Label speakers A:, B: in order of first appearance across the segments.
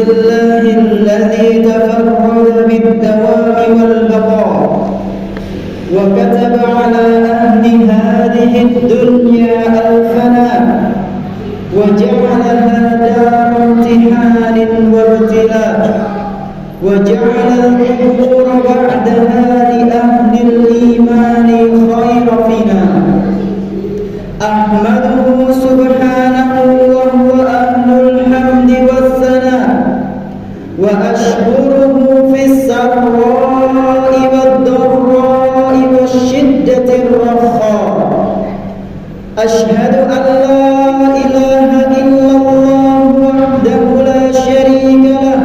A: لله الذي تفرد بالدوام والبقاء وكتب على أهل هذه الدنيا الفناء وجعلها دار امتحان وابتلاء وجعل القبور بعدها لأهل الإيمان خير فناء أحمده سبحانه وهو أهل الحمد والثناء وأشكره في السراء والضراء والشدة الرخاء أشهد أن لا إله إلا الله وحده لا شريك له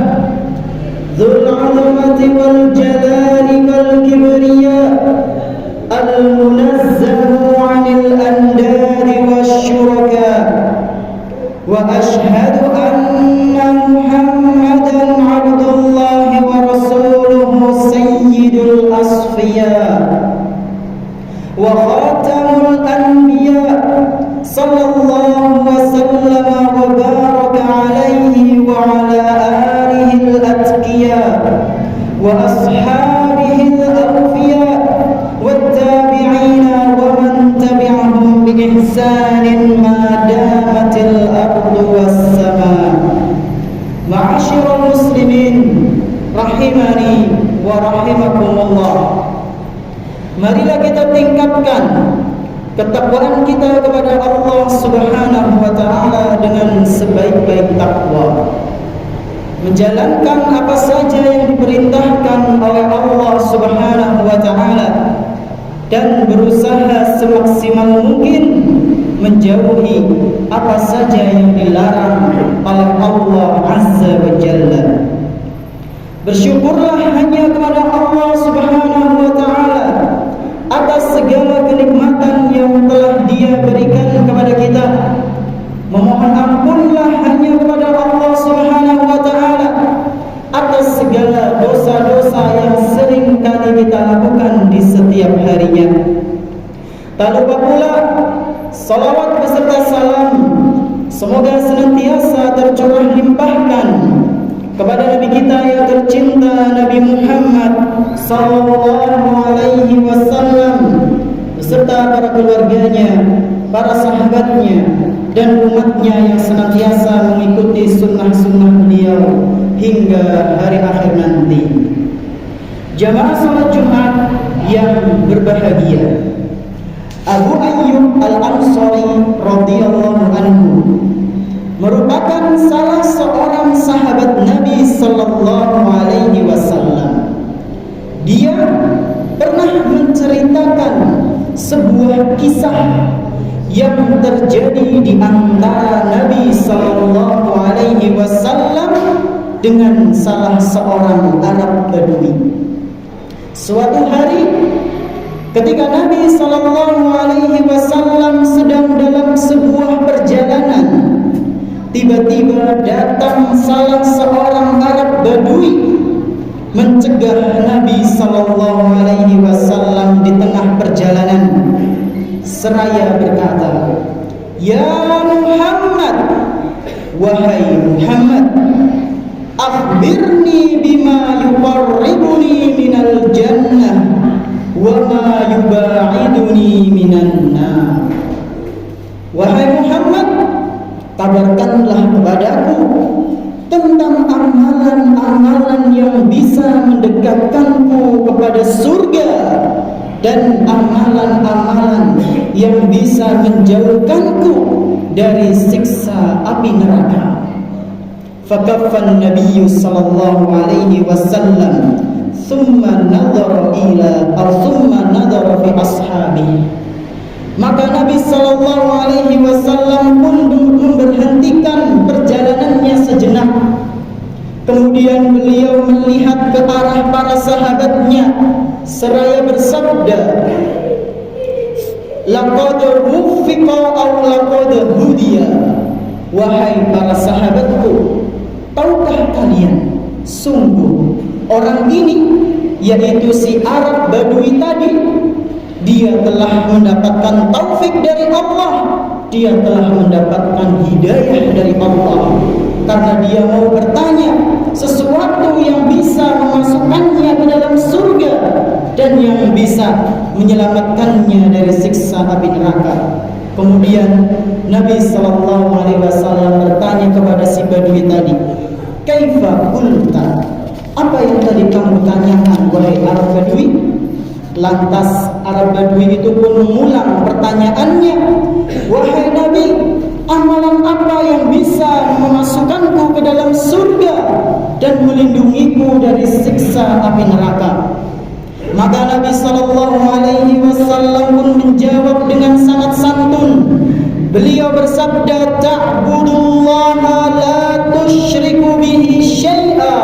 A: ذو العظمة والجلال والكبرياء المنزه عن الأنداد والشركاء وأشهد أن محمدا عبد الله ورسوله سيد الأصفياء وخاتم الأنبياء صلى الله وسلم وبارك عليه وعلى آله الأتقياء وأصحابه الأوفياء والتابعين ومن تبعهم بإحسان ما دامت الأرض والسماء. معاشر المسلمين rahimani wa rahimakumullah. Marilah kita tingkatkan ketakwaan kita kepada Allah Subhanahu wa taala dengan sebaik-baik takwa. Menjalankan apa saja yang diperintahkan oleh Allah Subhanahu wa taala dan berusaha semaksimal mungkin menjauhi apa saja yang dilarang oleh Allah Azza wa Jalla. Bersyukurlah hanya kepada Allah Subhanahu wa taala atas segala kenikmatan yang telah Dia berikan kepada kita. Memohon ampunlah hanya kepada Allah Subhanahu wa taala atas segala dosa-dosa yang sering kali kita lakukan di setiap harinya. Tak lupa pula salawat beserta salam semoga senantiasa tercurah limpahkan kepada Nabi kita yang tercinta, Nabi Muhammad sallallahu alaihi wasallam beserta para keluarganya, para sahabatnya dan umatnya yang senantiasa mengikuti sunnah-sunnah beliau hingga hari akhir nanti. Jamaah salat Jumat yang berbahagia, Abu Ayyub Al-Ansari radhiyallahu anhu merupakan salah seorang sahabat Nabi sallallahu alaihi wasallam. Dia pernah menceritakan sebuah kisah yang terjadi di antara Nabi sallallahu alaihi wasallam dengan salah seorang Arab Badui. Suatu hari ketika Nabi sallallahu alaihi wasallam sedang dalam sebuah perjalanan, tiba-tiba datang salah seorang Arab Badui mencegah Nabi sallallahu alaihi wasallam di tengah perjalanan seraya berkata, "Ya Muhammad, wahai Muhammad, akhbirni bima yuqarribuni minal jannah wa ma yubaiduni minan nar." Wahai Muhammad, kabarkanlah kepadaku tentang amalan-amalan yang bisa mendekatkanku kepada surga dan amalan-amalan yang bisa menjauhkanku dari siksa api neraka. Fakaffan Nabi sallallahu alaihi wasallam thumma nadhara fi ashabihi. Maka Nabi sallallahu alaihi wasallam pun memberhentikan perjalanannya sejenak. Kemudian beliau melihat ke arah para sahabatnya seraya bersabda, "Laqad wuffiqa aw laqad hudiya." Wahai para sahabatku, tahukah kalian sungguh orang ini, yaitu si Arab Badui tadi, dia telah mendapatkan taufik dari Allah, dia telah mendapatkan hidayah dari Allah, karena dia mau bertanya bisa menyelamatkannya dari siksa api neraka. Kemudian Nabi sallallahu alaihi wasallam bertanya kepada si Badui tadi, "Kaifa qulta?" Apa yang tadi kamu tanyakan wahai Arab Badui? Lantas Arab Badui itu pun mengulang pertanyaannya, "Wahai Nabi, amalan apa yang bisa memasukkanku ke dalam surga dan melindungiku dari siksa api neraka?" Maka Nabi sallallahu alaihi wasallam pun menjawab dengan sangat santun. Beliau bersabda, "Ta'budullaha la tusyriku bihi syai'a."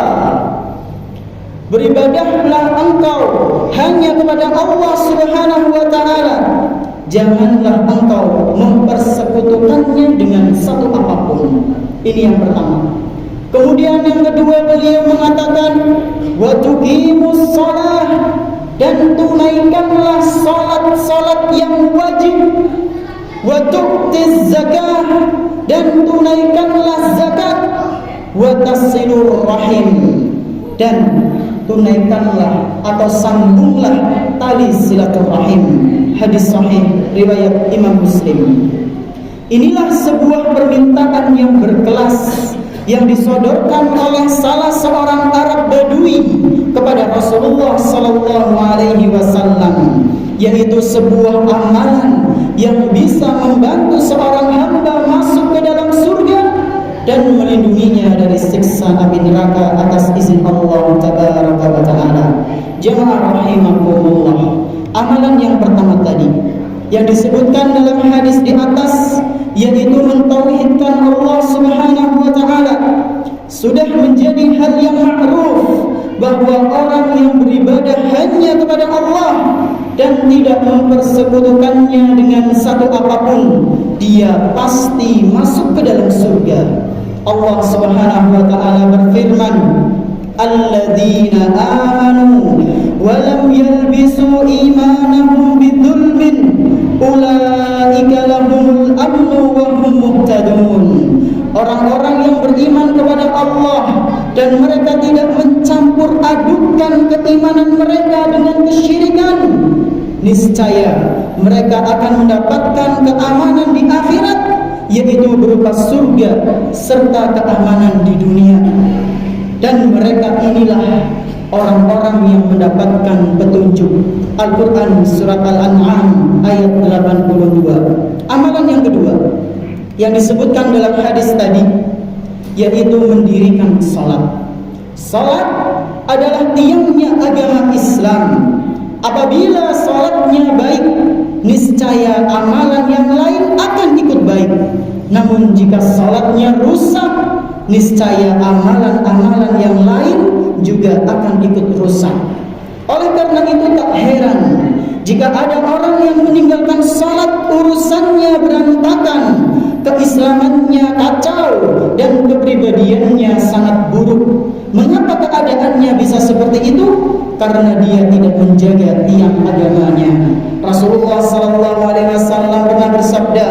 A: Beribadahlah engkau hanya kepada Allah Subhanahu wa taala. Janganlah engkau mempersekutukannya dengan satu apapun. Ini yang pertama. Kemudian yang kedua beliau mengatakan, "Wa tuqimus shalah," dan tunaikanlah salat-salat yang wajib. "Wa tu'tiz zakah," dan tunaikanlah zakat. "Wa tasilur rahim," dan tunaikanlah atau sambunglah tali silaturahim. Hadis sahih riwayat Imam Muslim. Inilah sebuah permintaan yang berkelas yang disodorkan oleh salah seorang Arab Badui kepada Rasulullah sallallahu alaihi wasallam, yaitu sebuah amalan yang bisa membantu seorang hamba masuk ke dalam surga dan melindunginya dari siksa api neraka atas izin Allah tabaraka wa taala. Jamaah rahimakumullah. Amalan yang pertama tadi yang disebutkan dalam hadis di atas, yaitu mentauhidkan Allah Subhanahu wa taala, sudah menjadi hal yang ma'ruf bahwa orang yang beribadah hanya kepada Allah dan tidak mempersekutukannya dengan satu apapun, dia pasti masuk ke dalam surga. Allah Subhanahu wa taala berfirman, "Alladzina amanu wa lam yalbisu imanahum bidzulmin ulaika lahumul amnu wa hum muhtadun." Orang-orang yang beriman kepada Allah dan mereka tidak mencampur adukkan keimanan mereka dengan kesyirikan, niscaya mereka akan mendapatkan keamanan di akhirat, yaitu berupa surga serta keamanan di dunia. Dan mereka inilah orang-orang yang mendapatkan petunjuk. Al-Quran Surat Al-An'am ayat 82. Amalan yang kedua yang disebutkan dalam hadis tadi, yaitu mendirikan salat. Salat adalah tiangnya agama Islam. Apabila salatnya baik, niscaya amalan yang lain akan ikut baik. Namun jika salatnya rusak, niscaya amalan-amalan yang lain juga akan ikut rusak. Oleh karena itu tak heran jika ada orang yang meninggalkan salat, urusannya berantakan, keislamannya kacau, dan kepribadiannya sangat buruk. Mengapa keadaannya bisa seperti itu? Karena dia tidak menjaga tiang agamanya. Rasulullah sallallahu alaihi wasallam pernah bersabda,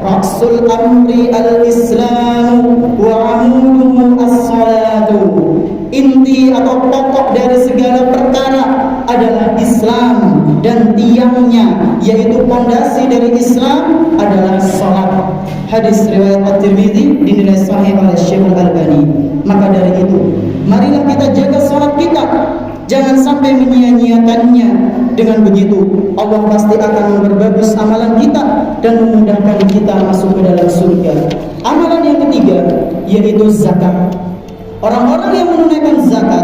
A: "Rasul amri al-Islam wa amuduhu as-salatu." Inti atau pokok dari segala perkara adalah Islam, dan tiangnya yaitu pondasi dari Islam adalah salat. Hadis riwayat At-Tirmidzi dinilai sahih oleh Syekh Al-Albani. Maka dari itu, marilah kita jaga salat kita. Jangan sampai menyia-nyiakannya. Dengan begitu, Allah pasti akan memperbagus amalan kita dan memudahkan kita masuk ke dalam surga. Amalan yang ketiga yaitu zakat. Orang-orang yang menunaikan zakat,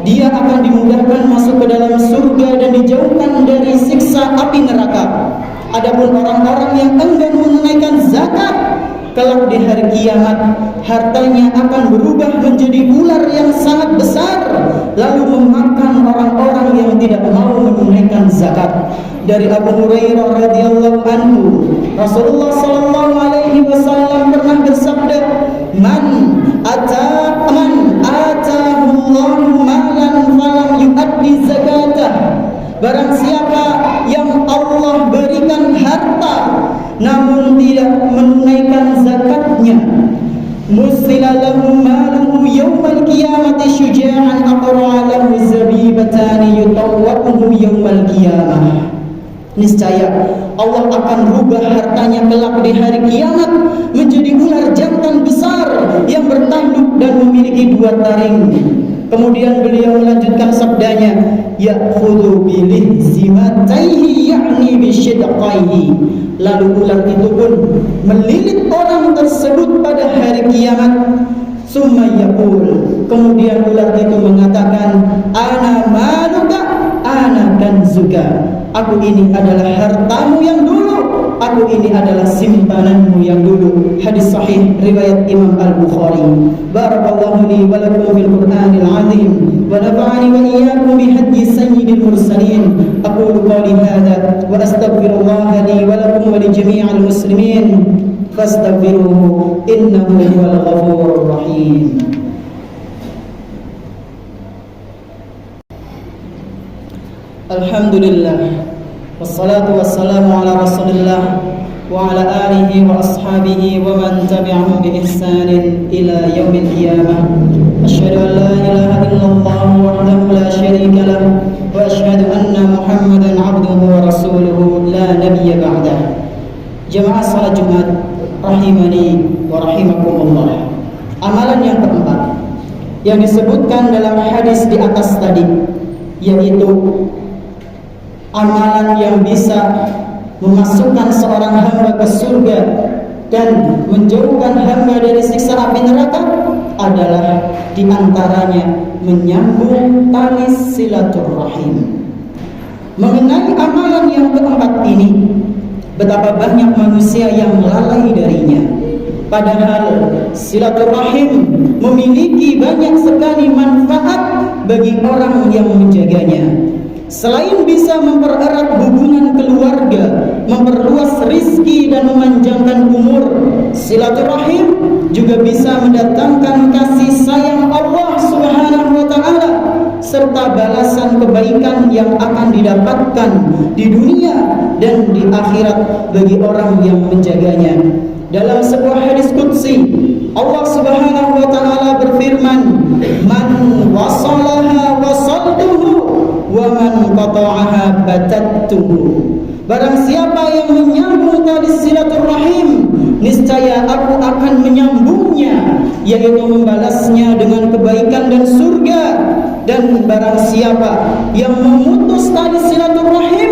A: dia akan dimudahkan masuk ke dalam surga dan dijauhkan dari siksa api neraka. Adapun orang-orang yang enggan menunaikan zakat, kelak di hari kiamat hartanya akan berubah menjadi ular yang sangat besar, lalu memakan orang-orang yang tidak mau menunaikan zakat. Dari Abu Hurairah radhiyallahu anhu, Rasulullah sallallahu alaihi wasallam pernah bersabda, "Man atahullahu malan falam yu'addi zakatah." Barang siapa yang Allah berikan harta namun tidak menunaikan zakatnya, musila lahu maluhu yawmal qiyamati syuja'an aqra'a lahu zabibatani yutawwaquhu yawmal qiyamah. Niscaya Allah akan rubah hartanya kelak di hari kiamat menjadi ular jantan besar yang bertanduk dan memiliki 2 taring. Kemudian beliau melanjutkan sabdanya, ya'khudhu bilihzimataihi ya'ni bisyidqaihi. Lalu ular itu pun melilit orang tersebut pada hari kiamat. Summa yaqul, kemudian ular itu mengatakan, ana maluka ana kanzuka. Aku ini adalah hartamu yang dulu, aku ini adalah simpananmu yang dulu. Hadis sahih riwayat Imam Al-Bukhari. Barakallahu li wa lakum fil Qur'anil azim wa nafa'ani wa iyyakum bi hadyi sayyidil mursalin. Aqulu qawli hadza wa astaghfirullah li wa lakum wa li jami'il muslimin fastaghfiruhu innahu huwal ghafurur rahim. Alhamdulillah, wassalatu wassalamu ala rasulillah wa ala alihi wa ashabihi wa man tabi'ahum bi ihsanin ila yaumil qiyamah. Asyhadu an la ilaha illallah wahdahu la syarika lah wa asyhadu anna Muhammadan abduhu wa rasuluhu la nabiyya ba'dah. Jamaah salat Jumat rahimani wa rahimakumullah. Amalan yang keempat yang disebutkan dalam hadis di atas tadi, yaitu amalan yang bisa memasukkan seorang hamba ke surga dan menjauhkan hamba dari siksa api neraka adalah diantaranya menyambung tali silaturahim. Mengenai amalan yang keempat ini, betapa banyak manusia yang lalai darinya. Padahal silaturahim memiliki banyak sekali manfaat bagi orang yang menjaganya. Selain bisa mempererat hubungan keluarga, memperluas rizki dan memanjangkan umur, silaturahim juga bisa mendatangkan kasih sayang Allah Subhanahu wa ta'ala serta balasan kebaikan yang akan didapatkan di dunia dan di akhirat bagi orang yang menjaganya. Dalam sebuah hadis qudsi, Allah Subhanahu wa ta'ala berfirman, man wasalaha wasaltuhu wa man qata'aha batattuhu. Barang siapa yang menyambung tali silaturahim, niscaya aku akan menyambungnya, yaitu membalasnya dengan kebaikan dan surga. Dan barang siapa yang memutus tali silaturahim,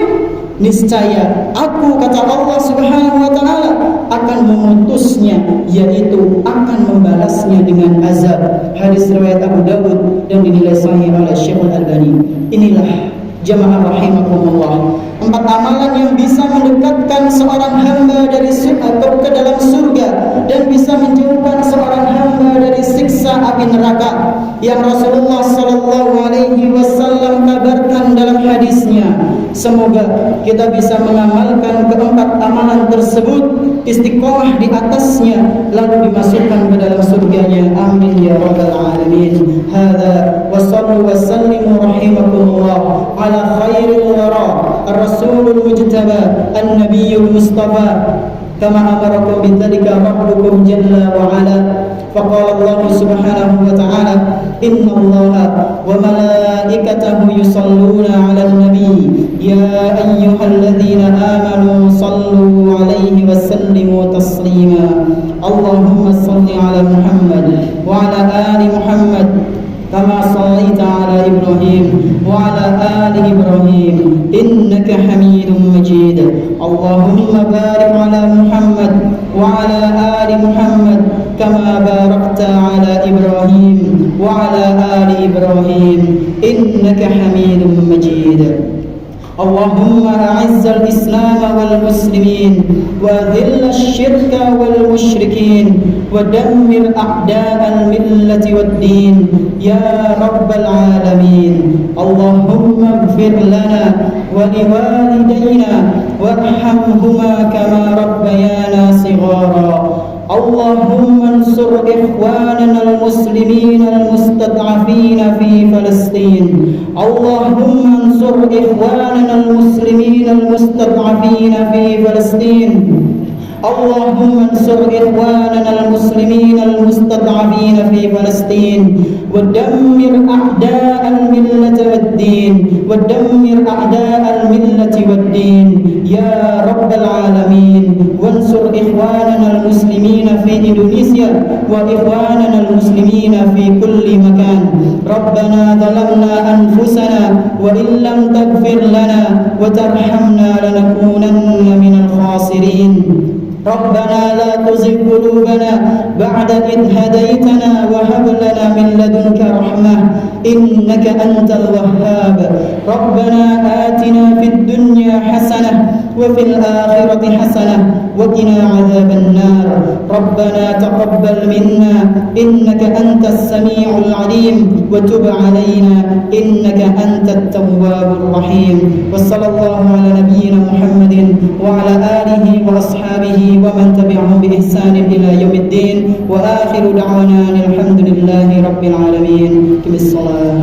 A: niscaya aku, kata Allah Subhanahu wa ta'ala, akan memutusnya, yaitu akan membalasnya dengan azab. Hadis riwayat Abu Dawud dan dinilai sahih oleh Syekh Al-Albani. Inilah jamaah rahimakumullah, 4 amalan yang bisa mendekatkan seorang hamba dari ke dalam surga dan bisa menjauhkan seorang hamba dari siksa api neraka yang Rasulullah sallallahu alaihi wasallam kabarkan dalam hadisnya. Semoga kita bisa mengamalkan keempat amalan tersebut, istiqomah di atasnya, lalu dimasukkan ke dalam surganya. Amin ya rabbal alamin. Hadza wa sallu wa sallimu rahimakumullah ala khairil wara ar-rasulul mujtaba an-nabiyyul mustafa kama amarakum bidzalika rabbukum jalla wa ala. Faqala Allah subhanahu wa ta'ala, inna Allaha wa malaikatahu yusalluna 'alan nabi ya ayyuhalladzina amanu sallu 'alaihi wa sallimu taslima. Allahumma salli 'ala Muhammad wa 'ala ali Muhammad kama sallaita 'ala Ibrahim wa 'ala ali Ibrahim innaka Hamidum Majid. Allahumma barik 'ala Muhammad wa 'ala ali Muhammad kama barakta 'ala Ibrahim wa 'ala ali Ibrahim innaka Hamidum Majid. اللهم أعز الإسلام والمسلمين وأذل الشرك والمشركين ودمر أعداء الملة والدين يا رب العالمين. اللهم اغفر لنا ولوالدينا وارحمهما كما ربيانا صغارا. اللهم انصر إخواننا المسلمين المستضعفين في فلسطين. اللهم انصر إخواننا المسلمين المستضعفين في فلسطين. اللهم انصر إخواننا المسلمين المستضعفين في فلسطين ودمر أعداء الملة والدين يا رب العالمين. وانصر إخواننا المسلمين في إندونيسيا وإخواننا المسلمين في كل مكان. ربنا ظلمنا أنفسنا وإن لم تغفر لنا وترحمنا لنكونن من الخاسرين. ربنا لا تزغ قلوبنا بعد إذ هديتنا وهب لنا من لدنك رحمة إنك أنت الوهاب. ربنا آتنا في الدنيا حسنة وفي الآخرة حسنة وقنا عذاب النار. ربنا تقبل منا إنك أنت السميع العليم وتب علينا إنك أنت التواب الرحيم. وصلى الله على نبينا محمد وعلى آله وأصحابه ومن تبعهم بإحسان إلى يوم الدين. وآخر دعوانا الحمد لله رب العالمين. قم الصلاة.